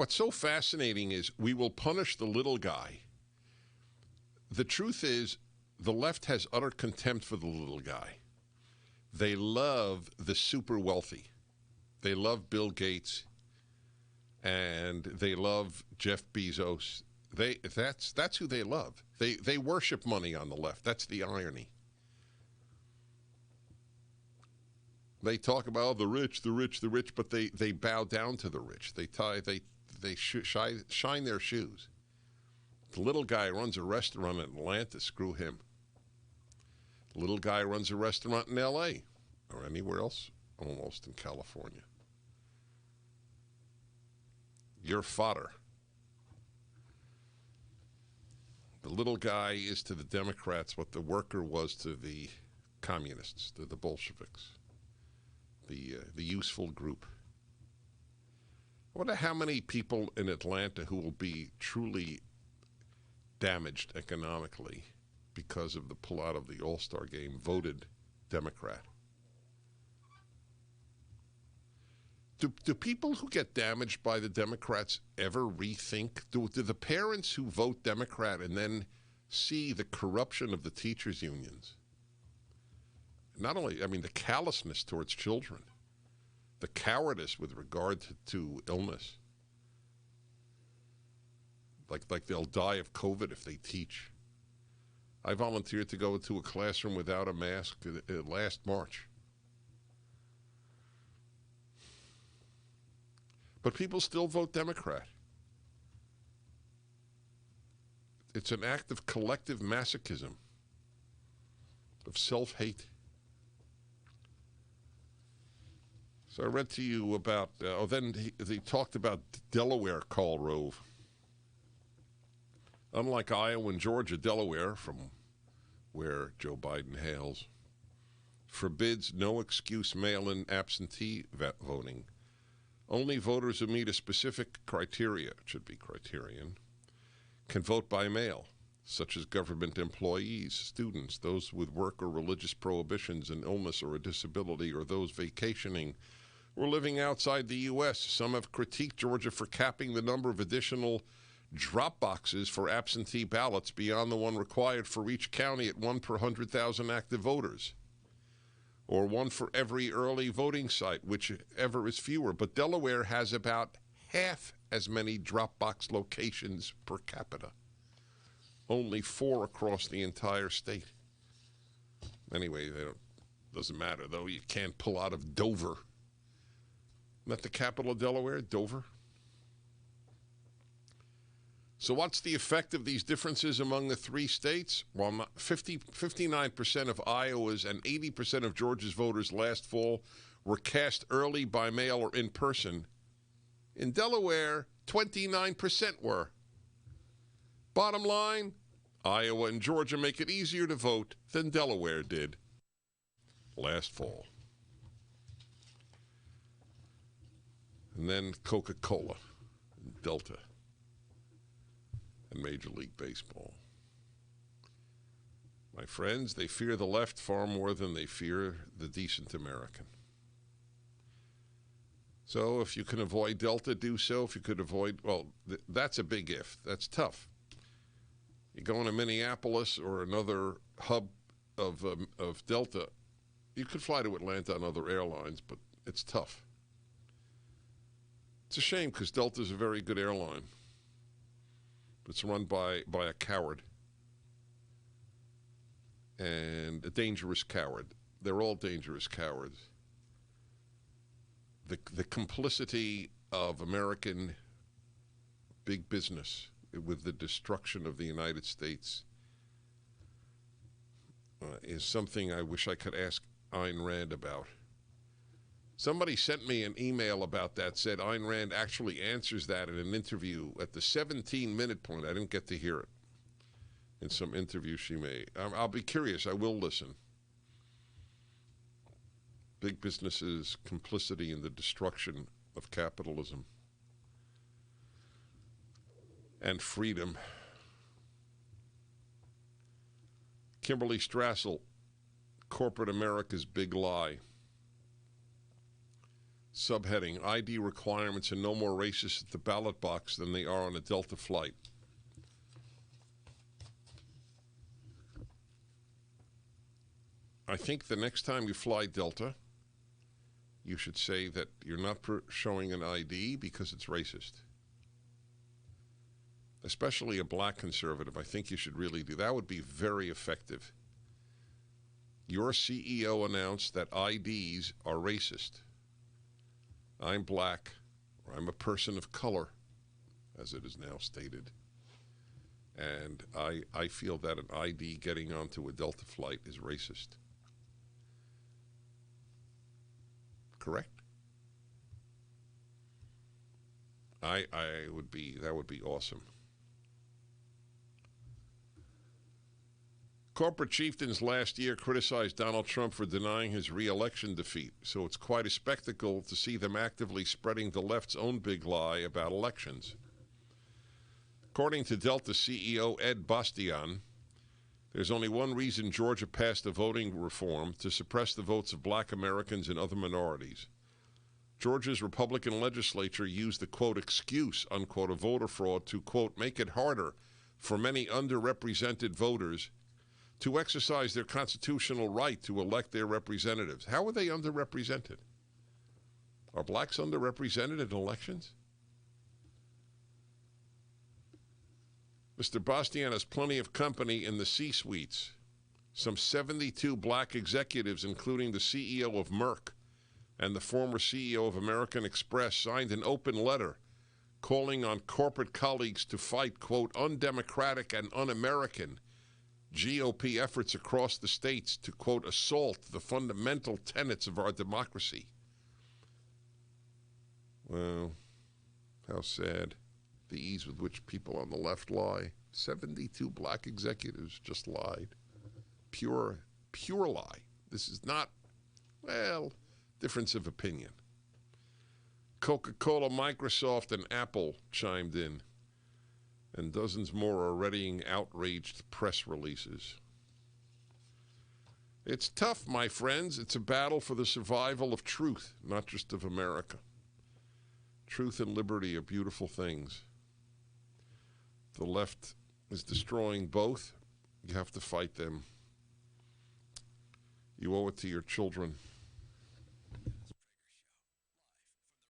what's so fascinating is we will punish the little guy. The truth is, the left has utter contempt for the little guy. They love the super wealthy. They love Bill Gates, and they love Jeff Bezos. That's who they love. They worship money on the left. That's the irony. They talk about the rich, but they bow down to the rich. They shine their shoes. The little guy runs a restaurant in Atlanta. Screw him. The little guy runs a restaurant in L.A. or anywhere else, almost in California. You're fodder. The little guy is to the Democrats what the worker was to the communists, to the Bolsheviks, the useful group. I wonder how many people in Atlanta who will be truly damaged economically because of the pullout of the All-Star game voted Democrat. Do people who get damaged by the Democrats ever rethink? Do the parents who vote Democrat and then see the corruption of the teachers' unions? Not only, I mean, the callousness towards children, the cowardice with regard to illness. Like they'll die of COVID if they teach. I volunteered to go into a classroom without a mask last March. But people still vote Democrat. It's an act of collective masochism, of self-hate. So I read to you about, then he talked about Delaware Karl Rove. Unlike Iowa and Georgia, Delaware, from where Joe Biden hails, forbids no excuse mail-in absentee voting. Only voters who meet a specific criteria, it should be criterion, can vote by mail, such as government employees, students, those with work or religious prohibitions, an illness or a disability, or those vacationing or living outside the U.S. Some have critiqued Georgia for capping the number of additional drop boxes for absentee ballots beyond the one required for each county at 1 per 100,000 active voters, or 1 for every early voting site, whichever is fewer. But Delaware has about half as many drop box locations per capita. Only 4 across the entire state. Anyway, doesn't matter, though. You can't pull out of Dover. Isn't that the capital of Delaware, Dover? So what's the effect of these differences among the 3 states? Well, 59% of Iowa's and 80% of Georgia's voters last fall were cast early by mail or in person. In Delaware, 29% were. Bottom line, Iowa and Georgia make it easier to vote than Delaware did last fall. And then Coca-Cola and Delta and Major League Baseball. My friends, they fear the left far more than they fear the decent American. So if you can avoid Delta, do so. If you could avoid, well, that's a big if. That's tough. You go into Minneapolis or another hub of Delta, you could fly to Atlanta on other airlines, but it's tough. It's a shame because Delta is a very good airline. It's run by a coward and a dangerous coward. They're all dangerous cowards. The complicity of American big business with the destruction of the United States is something I wish I could ask Ayn Rand about. Somebody sent me an email about that, said Ayn Rand actually answers that in an interview at the 17-minute point. I didn't get to hear it in some interview she made. I'll be curious. I will listen. Big business's complicity in the destruction of capitalism and freedom. Kimberly Strassel, Corporate America's Big Lie. Subheading, ID requirements are no more racist at the ballot box than they are on a Delta flight. I think the next time you fly Delta, you should say that you're not showing an ID because it's racist. Especially a black conservative. I think you should really do that. That would be very effective. Your CEO announced that IDs are racist. I'm black, or I'm a person of color, as it is now stated. And I feel that an ID getting onto a Delta flight is racist. Correct? That would be awesome. Corporate chieftains last year criticized Donald Trump for denying his re-election defeat, so it's quite a spectacle to see them actively spreading the left's own big lie about elections. According to Delta CEO Ed Bastian, there's only one reason Georgia passed a voting reform: to suppress the votes of black Americans and other minorities. Georgia's Republican legislature used the, quote, excuse, unquote, of voter fraud to, quote, make it harder for many underrepresented voters to exercise their constitutional right to elect their representatives. How are they underrepresented? Are blacks underrepresented in elections? Mr. Bastian has plenty of company in the C-suites. Some 72 black executives, including the CEO of Merck and the former CEO of American Express, signed an open letter calling on corporate colleagues to fight, quote, undemocratic and un-American GOP efforts across the states to, quote, assault the fundamental tenets of our democracy. Well, how sad. The ease with which people on the left lie. 72 black executives just lied. Pure lie. This is not, well, difference of opinion. Coca-Cola, Microsoft, and Apple chimed in, and dozens more are readying outraged press releases. It's tough, my friends. It's a battle for the survival of truth, not just of America. Truth and liberty are beautiful things. The left is destroying both. You have to fight them. You owe it to your children.